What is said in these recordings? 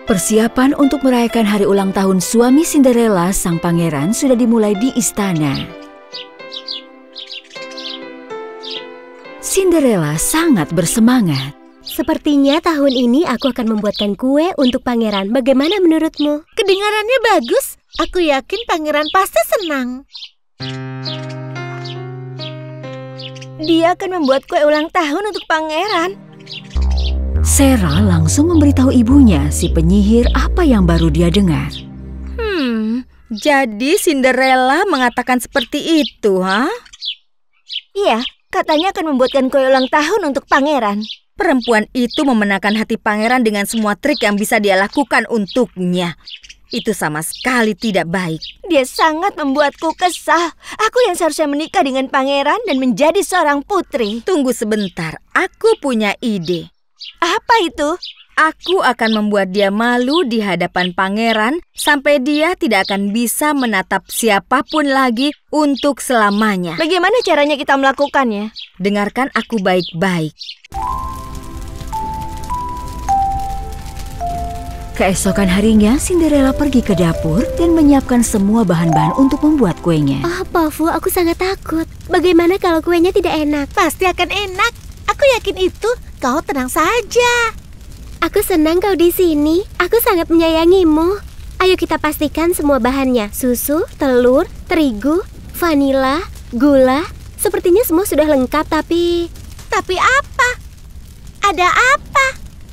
Persiapan untuk merayakan hari ulang tahun suami Cinderella, sang pangeran, sudah dimulai di istana. Cinderella sangat bersemangat. Sepertinya tahun ini aku akan membuatkan kue untuk pangeran. Bagaimana menurutmu? Kedengarannya bagus. Aku yakin pangeran pasti senang. Dia akan membuat kue ulang tahun untuk pangeran. Sarah langsung memberitahu ibunya, si penyihir, apa yang baru dia dengar. Jadi Cinderella mengatakan seperti itu, ha? Iya, katanya akan membuatkan kue ulang tahun untuk pangeran. Perempuan itu memenangkan hati pangeran dengan semua trik yang bisa dia lakukan untuknya. Itu sama sekali tidak baik. Dia sangat membuatku kesal. Aku yang seharusnya menikah dengan pangeran dan menjadi seorang putri. Tunggu sebentar, aku punya ide. Apa itu? Aku akan membuat dia malu di hadapan pangeran sampai dia tidak akan bisa menatap siapapun lagi untuk selamanya. Bagaimana caranya kita melakukannya? Dengarkan aku baik-baik. Keesokan harinya, Cinderella pergi ke dapur dan menyiapkan semua bahan-bahan untuk membuat kuenya. Oh, Pofu, aku sangat takut. Bagaimana kalau kuenya tidak enak? Pasti akan enak. Aku yakin itu. Kau tenang saja. Aku senang kau di sini. Aku sangat menyayangimu. Ayo kita pastikan semua bahannya. Susu, telur, terigu, vanila, gula. Sepertinya semua sudah lengkap, tapi... Tapi apa? Ada apa?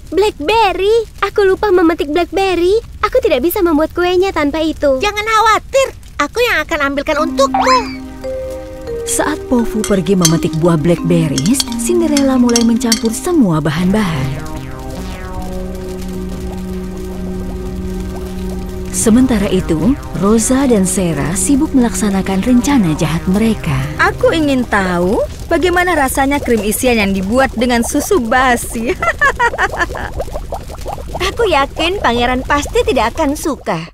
Blackberry. Aku lupa memetik blackberry. Aku tidak bisa membuat kuenya tanpa itu. Jangan khawatir. Aku yang akan ambilkan untukmu. Saat Pofu pergi memetik buah blackberries, Cinderella mulai mencampur semua bahan-bahan. Sementara itu, Rosa dan Sarah sibuk melaksanakan rencana jahat mereka. Aku ingin tahu bagaimana rasanya krim isian yang dibuat dengan susu basi. Aku yakin pangeran pasti tidak akan suka.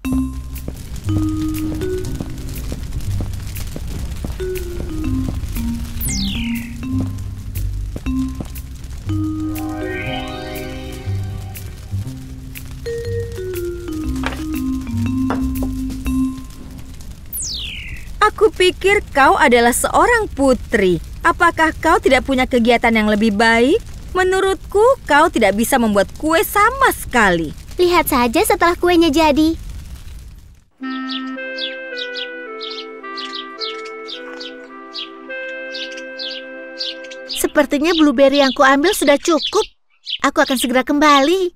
Aku pikir kau adalah seorang putri. Apakah kau tidak punya kegiatan yang lebih baik? Menurutku, kau tidak bisa membuat kue sama sekali. Lihat saja setelah kuenya jadi. Sepertinya blueberry yang kuambil sudah cukup. Aku akan segera kembali.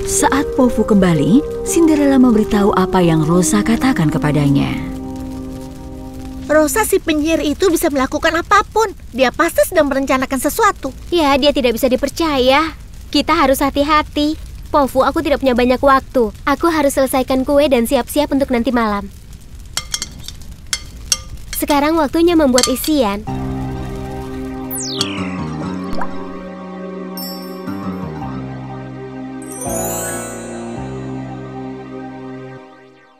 Saat Pofu kembali, Cinderella memberitahu apa yang Rosa katakan kepadanya. Rosa, si penyihir itu bisa melakukan apapun. Dia pasti sedang merencanakan sesuatu. Ya, dia tidak bisa dipercaya. Kita harus hati-hati. Pofu, aku tidak punya banyak waktu. Aku harus selesaikan kue dan siap-siap untuk nanti malam. Sekarang waktunya membuat isian.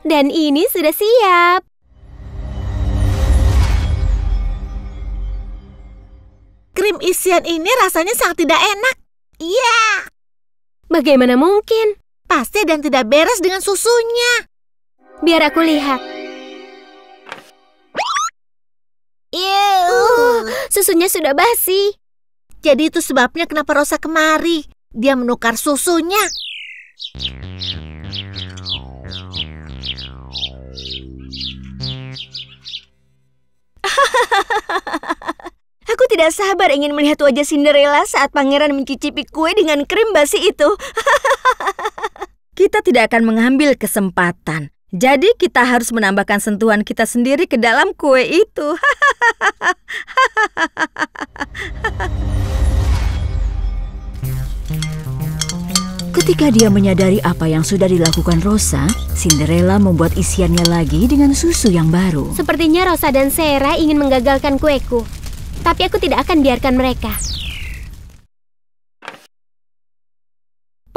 Dan ini sudah siap. Krim isian ini rasanya sangat tidak enak. Iya. Bagaimana mungkin? Pasti ada yang tidak beres dengan susunya. Biar aku lihat. Susunya sudah basi. Jadi itu sebabnya kenapa Rosa kemari. Dia menukar susunya. Aku tidak sabar ingin melihat wajah Cinderella saat pangeran mencicipi kue dengan krim basi itu. Kita tidak akan mengambil kesempatan. Jadi kita harus menambahkan sentuhan kita sendiri ke dalam kue itu. Ketika dia menyadari apa yang sudah dilakukan Rosa, Cinderella membuat isiannya lagi dengan susu yang baru. Sepertinya Rosa dan Sarah ingin menggagalkan kueku. Tapi aku tidak akan biarkan mereka.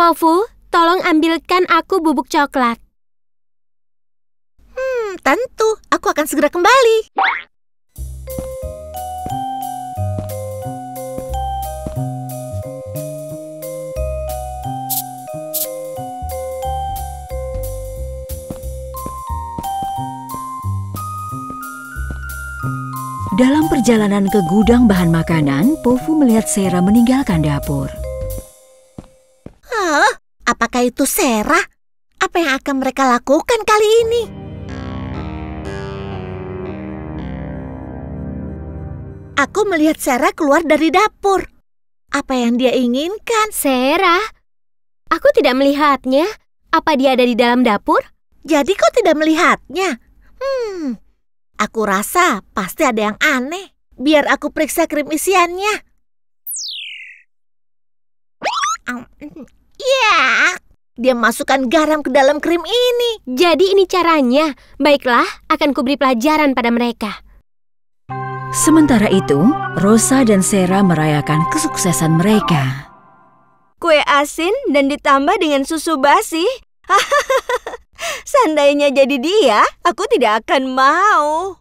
Pofu, tolong ambilkan aku bubuk coklat. Tentu, aku akan segera kembali. Dalam perjalanan ke gudang bahan makanan, Pofu melihat Sera meninggalkan dapur. Apakah itu Sera? Apa yang akan mereka lakukan kali ini? Aku melihat Sera keluar dari dapur. Apa yang dia inginkan? Sera, aku tidak melihatnya. Apa dia ada di dalam dapur? Jadi kau tidak melihatnya? Aku rasa pasti ada yang aneh. Biar aku periksa krim isiannya. Ya, dia masukkan garam ke dalam krim ini. Jadi ini caranya. Baiklah, akan kuberi pelajaran pada mereka. Sementara itu, Rosa dan Sera merayakan kesuksesan mereka. Kue asin dan ditambah dengan susu basi. Seandainya jadi dia, aku tidak akan mau.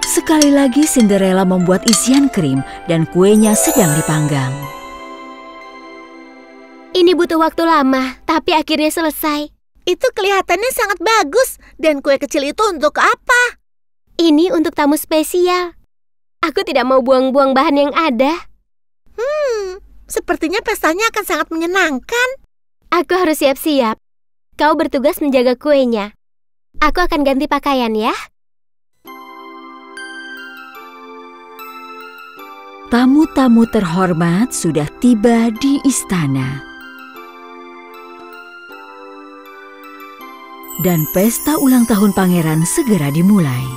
Sekali lagi Cinderella membuat isian krim dan kuenya sedang dipanggang. Ini butuh waktu lama, tapi akhirnya selesai. Itu kelihatannya sangat bagus. Dan kue kecil itu untuk apa? Ini untuk tamu spesial. Aku tidak mau buang-buang bahan yang ada. Sepertinya pestanya akan sangat menyenangkan. Aku harus siap-siap. Kau bertugas menjaga kuenya. Aku akan ganti pakaian ya. Tamu-tamu terhormat sudah tiba di istana. Dan pesta ulang tahun pangeran segera dimulai.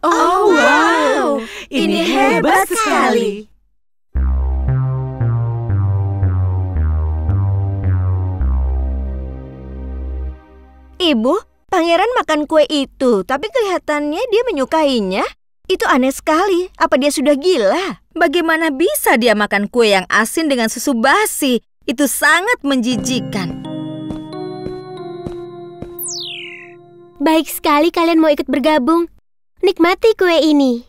Oh, wow! Ini hebat sekali. Ibu, pangeran makan kue itu, tapi kelihatannya dia menyukainya. Itu aneh sekali. Apa dia sudah gila? Bagaimana bisa dia makan kue yang asin dengan susu basi? Itu sangat menjijikkan. Baik sekali kalian mau ikut bergabung. Nikmati kue ini.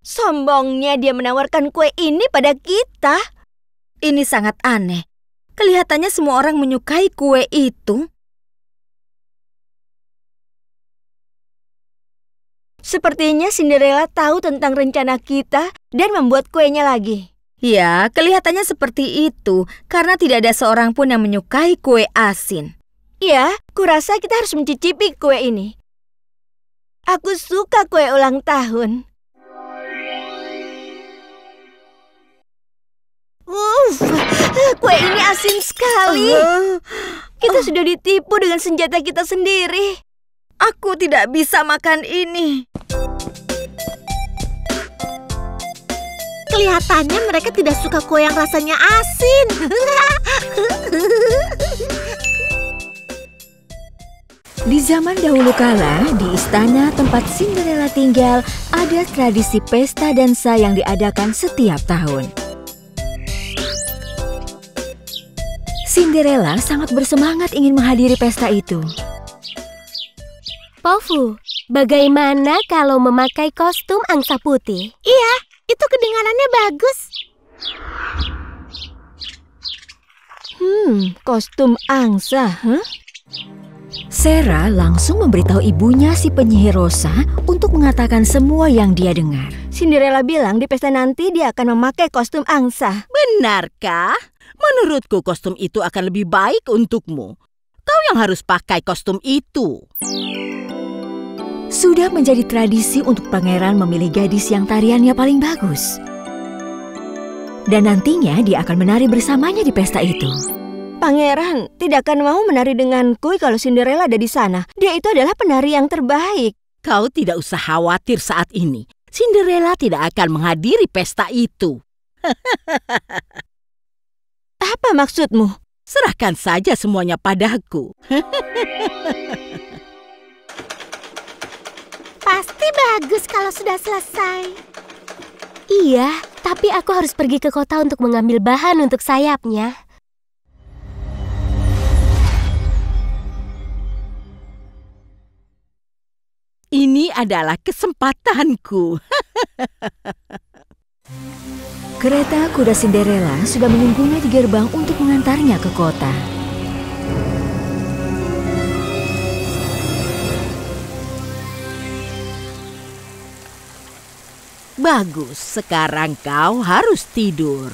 Sombongnya dia menawarkan kue ini pada kita. Ini sangat aneh. Kelihatannya semua orang menyukai kue itu. Sepertinya Cinderella tahu tentang rencana kita dan membuat kuenya lagi. Ya, kelihatannya seperti itu karena tidak ada seorang pun yang menyukai kue asin. Ya, kurasa kita harus mencicipi kue ini. Aku suka kue ulang tahun. Kue ini asin sekali. Kita sudah ditipu dengan senjata kita sendiri. Aku tidak bisa makan ini. Kelihatannya mereka tidak suka kue yang rasanya asin. Di zaman dahulu kala, di istana tempat Cinderella tinggal, ada tradisi pesta dansa yang diadakan setiap tahun. Cinderella sangat bersemangat ingin menghadiri pesta itu. Pofu, bagaimana kalau memakai kostum angsa putih? Iya, itu kedengarannya bagus. Kostum angsa, Sera langsung memberitahu ibunya si penyihir Rosa untuk mengatakan semua yang dia dengar. Cinderella bilang di pesta nanti dia akan memakai kostum angsa. Benarkah? Menurutku kostum itu akan lebih baik untukmu. Kau yang harus pakai kostum itu. Sudah menjadi tradisi untuk pangeran memilih gadis yang tariannya paling bagus. Dan nantinya dia akan menari bersamanya di pesta itu. Pangeran tidak akan mau menari denganku kalau Cinderella ada di sana. Dia itu adalah penari yang terbaik. Kau tidak usah khawatir saat ini. Cinderella tidak akan menghadiri pesta itu. Apa maksudmu? Serahkan saja semuanya padaku. Pasti bagus kalau sudah selesai. Iya, tapi aku harus pergi ke kota untuk mengambil bahan untuk sayapnya. Ini adalah kesempatanku. Kereta kuda Cinderella sudah menunggunya di gerbang untuk mengantarnya ke kota. Bagus, sekarang kau harus tidur.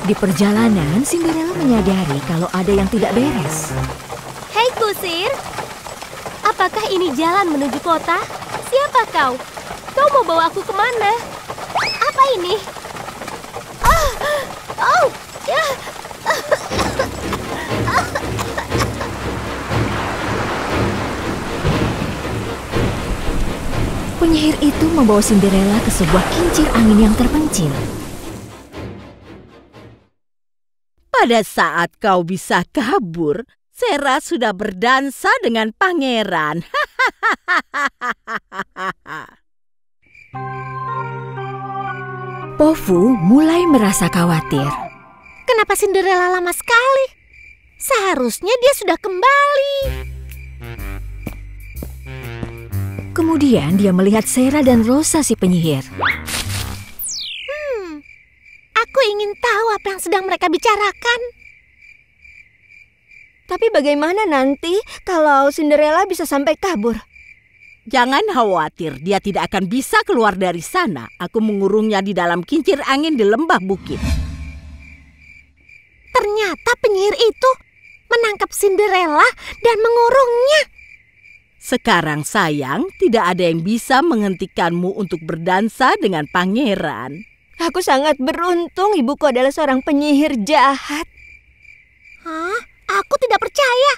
Di perjalanan, Cinderella menyadari kalau ada yang tidak beres. Hei kusir, apakah ini jalan menuju kota? Siapa kau? Kau mau bawa aku kemana? Apa ini? Ya. Penyihir itu membawa Cinderella ke sebuah kincir angin yang terpencil. Pada saat kau bisa kabur, Sera sudah berdansa dengan pangeran. Pofu mulai merasa khawatir. Kenapa Cinderella lama sekali? Seharusnya dia sudah kembali. Kemudian dia melihat Sera dan Rosa si penyihir. Aku ingin tahu apa yang sedang mereka bicarakan. Tapi bagaimana nanti kalau Cinderella bisa sampai kabur? Jangan khawatir, dia tidak akan bisa keluar dari sana. Aku mengurungnya di dalam kincir angin di lembah bukit. Ternyata penyihir itu menangkap Cinderella dan mengurungnya. Sekarang sayang, tidak ada yang bisa menghentikanmu untuk berdansa dengan pangeran. Aku sangat beruntung ibuku adalah seorang penyihir jahat. Hah? Aku tidak percaya.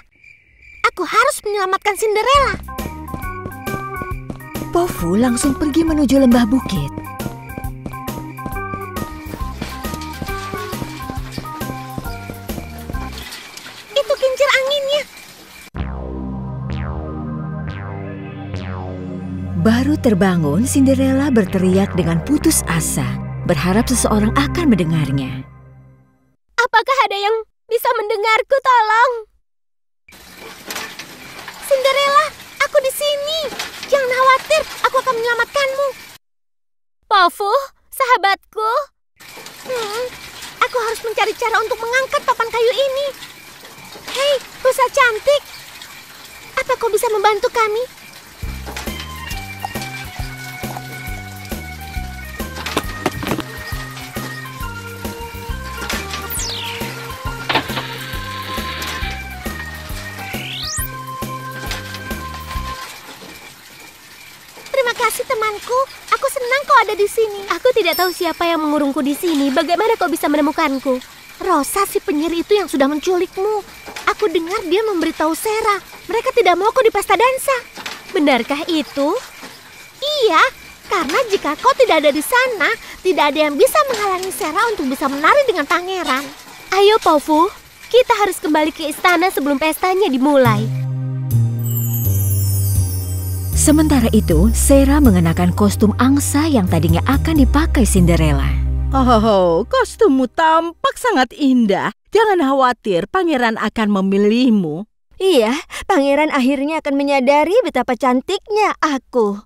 Aku harus menyelamatkan Cinderella. Pofu langsung pergi menuju lembah bukit. Itu kincir anginnya. Baru terbangun, Cinderella berteriak dengan putus asa, berharap seseorang akan mendengarnya. Apakah ada yang bisa mendengarku, tolong? Cinderella, aku di sini. Jangan khawatir, aku akan menyelamatkanmu. Pofu, sahabatku. Aku harus mencari cara untuk mengangkat papan kayu ini. Hei, rusa cantik. Apa kau bisa membantu kami? Terima kasih temanku. Aku senang kau ada di sini. Aku tidak tahu siapa yang mengurungku di sini. Bagaimana kau bisa menemukanku? Rosa si penyihir itu yang sudah menculikmu. Aku dengar dia memberitahu Sera. Mereka tidak mau kau di pesta dansa. Benarkah itu? Iya, karena jika kau tidak ada di sana, tidak ada yang bisa menghalangi Sera untuk bisa menari dengan pangeran. Ayo Pofu, kita harus kembali ke istana sebelum pestanya dimulai. Sementara itu, Sera mengenakan kostum angsa yang tadinya akan dipakai Cinderella. Oh, kostummu tampak sangat indah. Jangan khawatir, pangeran akan memilihmu. Iya, pangeran akhirnya akan menyadari betapa cantiknya aku.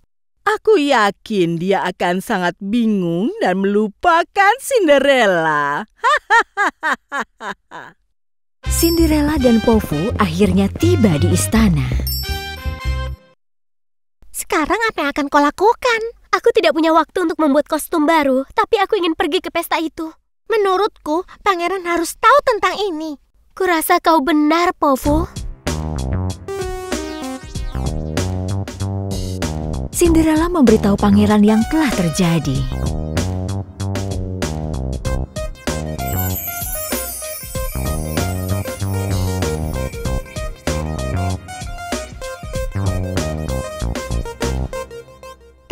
Aku yakin dia akan sangat bingung dan melupakan Cinderella. Cinderella dan Pofu akhirnya tiba di istana. Sekarang apa yang akan kau lakukan? Aku tidak punya waktu untuk membuat kostum baru, tapi aku ingin pergi ke pesta itu. Menurutku, pangeran harus tahu tentang ini. Kurasa kau benar, Pofu. Cinderella memberitahu pangeran yang telah terjadi.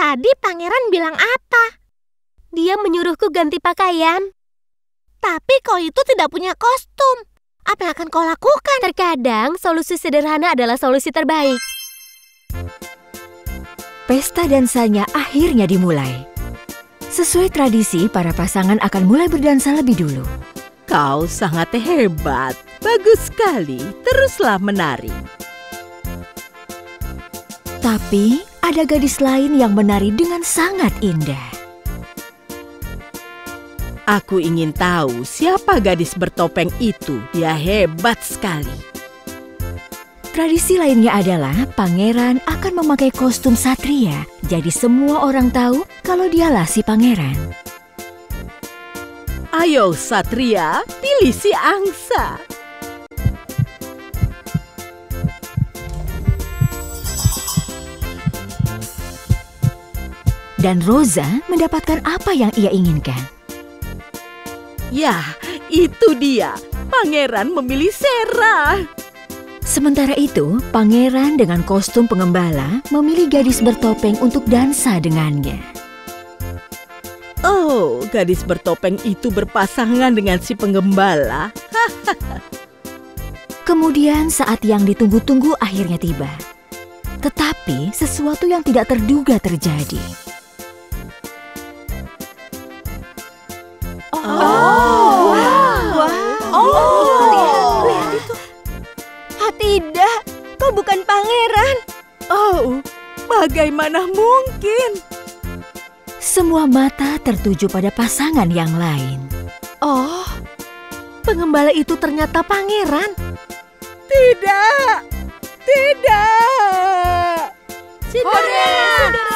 Tadi pangeran bilang apa? Dia menyuruhku ganti pakaian. Tapi kau itu tidak punya kostum. Apa yang akan kau lakukan? Terkadang solusi sederhana adalah solusi terbaik. Pesta dansanya akhirnya dimulai. Sesuai tradisi, para pasangan akan mulai berdansa lebih dulu. Kau sangat hebat. Bagus sekali. Teruslah menari. Tapi ada gadis lain yang menari dengan sangat indah. Aku ingin tahu siapa gadis bertopeng itu. Dia hebat sekali. Tradisi lainnya adalah pangeran akan memakai kostum satria. Jadi semua orang tahu kalau dialah si pangeran. Ayo Satria, pilih si angsa. Dan Rosa mendapatkan apa yang ia inginkan. Ya, itu dia. Pangeran memilih Sarah. Sementara itu, pangeran dengan kostum pengembala memilih gadis bertopeng untuk dansa dengannya. Oh, gadis bertopeng itu berpasangan dengan si penggembala. Kemudian saat yang ditunggu-tunggu akhirnya tiba. Tetapi sesuatu yang tidak terduga terjadi. Lihat itu. Tidak, kau bukan pangeran. Oh, bagaimana mungkin? Semua mata tertuju pada pasangan yang lain. Oh, pengembala itu ternyata pangeran. Tidak. Cinderella!